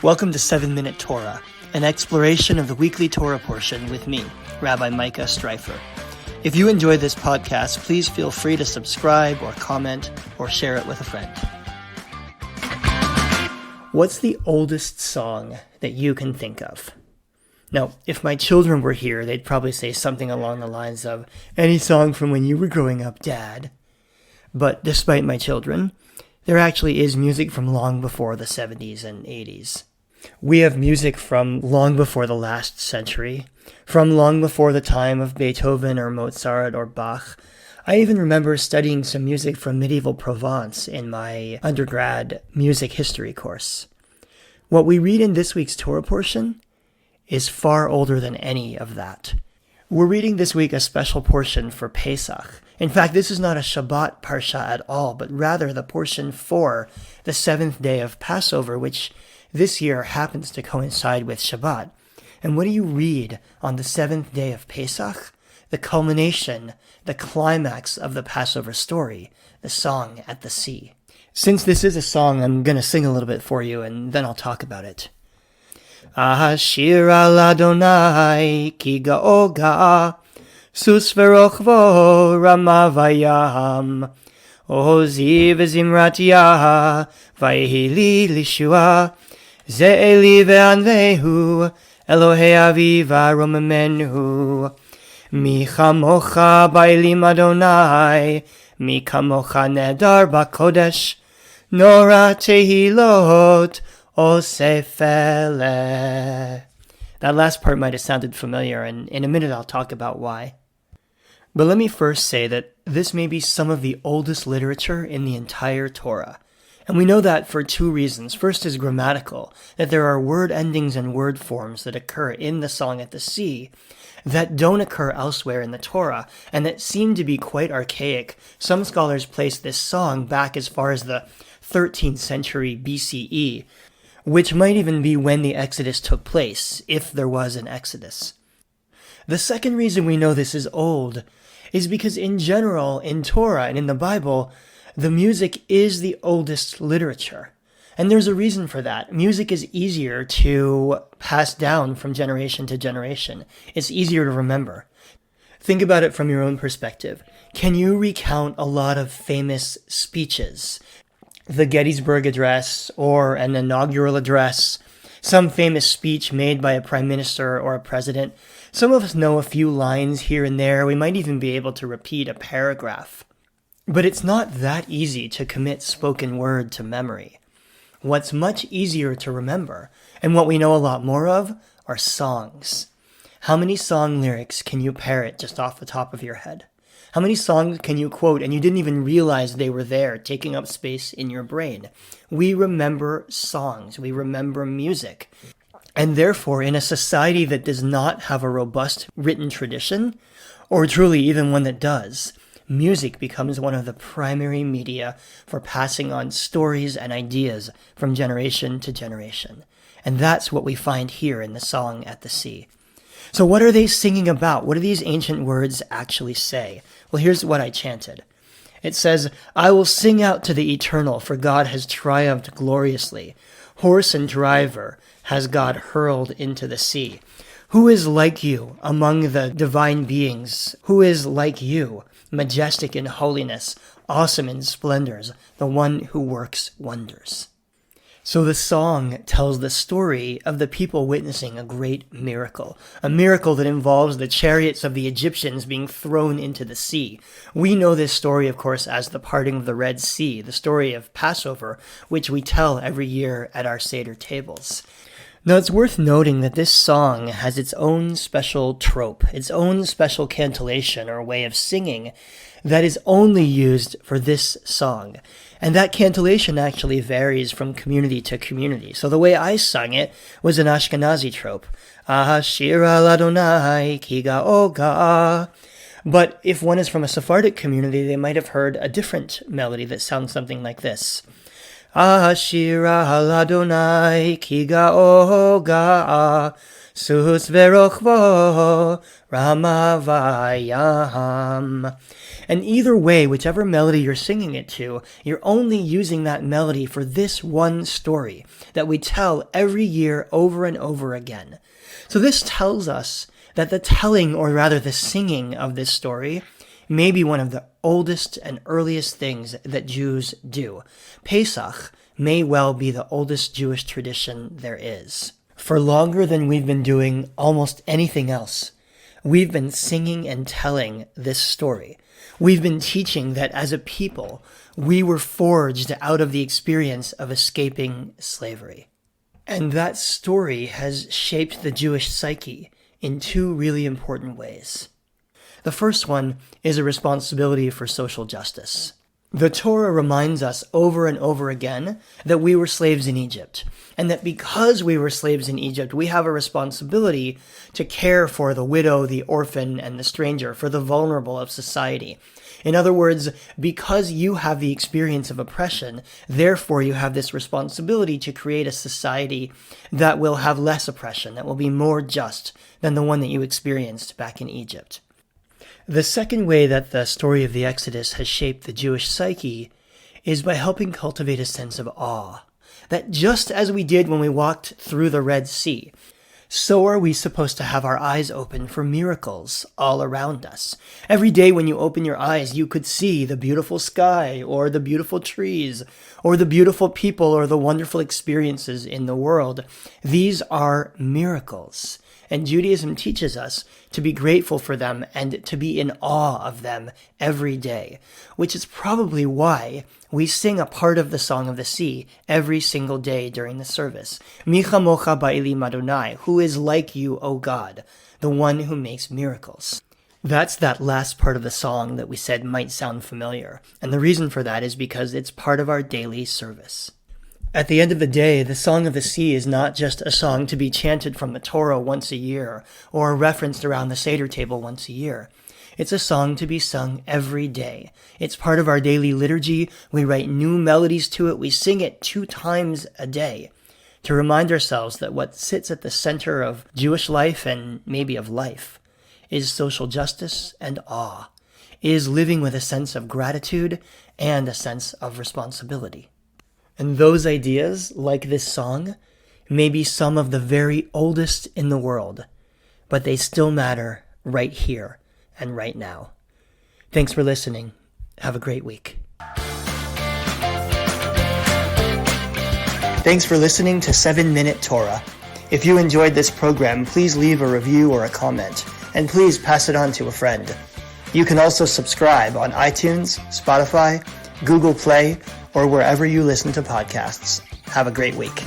Welcome to 7-Minute Torah, an exploration of the weekly Torah portion with me, Rabbi Micah Streifer. If you enjoy this podcast, please feel free to subscribe or comment or share it with a friend. What's the oldest song that you can think of? Now, if my children were here, they'd probably say something along the lines of, any song from when you were growing up, Dad. But despite my children, there actually is music from long before the 70s and 80s. We have music from long before the last century, from long before the time of Beethoven or Mozart or Bach. I even remember studying some music from medieval Provence in my undergrad music history course. What we read in this week's Torah portion is far older than any of that. We're reading this week a special portion for Pesach. In fact, this is not a Shabbat parsha at all, but rather the portion for the seventh day of Passover, which this year happens to coincide with Shabbat. And what do you read on the seventh day of Pesach? The culmination, the climax of the Passover story, the song at the sea. Since this is a song, I'm going to sing a little bit for you, and then I'll talk about it. Ashir al Adonai ki ga'o ga'a, sus v'rochvo rama vayam, ozi v'zimrat yah, vayhi li lishua, Ze'eli ve'anvehu, Elohei aviva romemenu. Mi chamocha bailim Adonai, mi kamocha nedar bakodesh, nora tehilot osefele. That last part might have sounded familiar, and in a minute I'll talk about why. But let me first say that this may be some of the oldest literature in the entire Torah. And we know that for two reasons. First is grammatical, that there are word endings and word forms that occur in the song at the sea that don't occur elsewhere in the Torah, and that seem to be quite archaic. Some scholars place this song back as far as the 13th century BCE, which might even be when the Exodus took place, if there was an Exodus. The second reason we know this is old is because in general, in Torah and in the Bible, the music is the oldest literature. And there's a reason for that. Music is easier to pass down from generation to generation. It's easier to remember. Think about it from your own perspective. Can you recount a lot of famous speeches? The Gettysburg Address or an inaugural address, some famous speech made by a prime minister or a president. Some of us know a few lines here and there. We might even be able to repeat a paragraph. But it's not that easy to commit spoken word to memory. What's much easier to remember, and what we know a lot more of, are songs. How many song lyrics can you parrot just off the top of your head? How many songs can you quote and you didn't even realize they were there, taking up space in your brain? We remember songs. We remember music. And therefore, in a society that does not have a robust written tradition, or truly even one that does, music becomes one of the primary media for passing on stories and ideas from generation to generation. And that's what we find here in the song at the sea. So what are they singing about? What do these ancient words actually say? Well, here's what I chanted. It says, I will sing out to the eternal, for God has triumphed gloriously. Horse and driver has God hurled into the sea. Who is like you among the divine beings? Who is like you? Majestic in holiness, awesome in splendors, the one who works wonders. So the song tells the story of the people witnessing a great miracle, a miracle that involves the chariots of the Egyptians being thrown into the sea. We know this story, of course, as the parting of the Red Sea, the story of Passover, which we tell every year at our Seder tables. Now, it's worth noting that this song has its own special trope, its own special cantillation or way of singing that is only used for this song. And that cantillation actually varies from community to community. So the way I sung it was an Ashkenazi trope. Ashir al Adonai ki ga'o ga'a. But if one is from a Sephardic community, they might have heard a different melody that sounds something like this. Ashira Adonai ki ga'o ga'a sus verochvo ramavayam. And either way, whichever melody you're singing it to, you're only using that melody for this one story that we tell every year over and over again. So this tells us that the telling, or rather the singing of this story, may be one of the oldest and earliest things that Jews do. Pesach may well be the oldest Jewish tradition there is. For longer than we've been doing almost anything else, we've been singing and telling this story. We've been teaching that as a people, we were forged out of the experience of escaping slavery. And that story has shaped the Jewish psyche in two really important ways. The first one is a responsibility for social justice. The Torah reminds us over and over again that we were slaves in Egypt, and that because we were slaves in Egypt, we have a responsibility to care for the widow, the orphan, and the stranger, for the vulnerable of society. In other words, because you have the experience of oppression, therefore you have this responsibility to create a society that will have less oppression, that will be more just than the one that you experienced back in Egypt. The second way that the story of the Exodus has shaped the Jewish psyche is by helping cultivate a sense of awe. That just as we did when we walked through the Red Sea, so are we supposed to have our eyes open for miracles all around us. Every day when you open your eyes, you could see the beautiful sky, or the beautiful trees, or the beautiful people, or the wonderful experiences in the world. These are miracles. And Judaism teaches us to be grateful for them and to be in awe of them every day, which is probably why we sing a part of the Song of the Sea every single day during the service. Mi chamocha ba'ilim Adonai, who is like you, O God, the one who makes miracles. That's that last part of the song that we said might sound familiar, and the reason for that is because it's part of our daily service. At the end of the day, the Song of the Sea is not just a song to be chanted from the Torah once a year, or referenced around the Seder table once a year. It's a song to be sung every day. It's part of our daily liturgy. We write new melodies to it. We sing it 2 times a day to remind ourselves that what sits at the center of Jewish life, and maybe of life, is social justice and awe, is living with a sense of gratitude and a sense of responsibility. And those ideas, like this song, may be some of the very oldest in the world, but they still matter right here and right now. Thanks for listening. Have a great week. Thanks for listening to 7-Minute Torah. If you enjoyed this program, please leave a review or a comment, and please pass it on to a friend. You can also subscribe on iTunes, Spotify, Google Play, or wherever you listen to podcasts. Have a great week.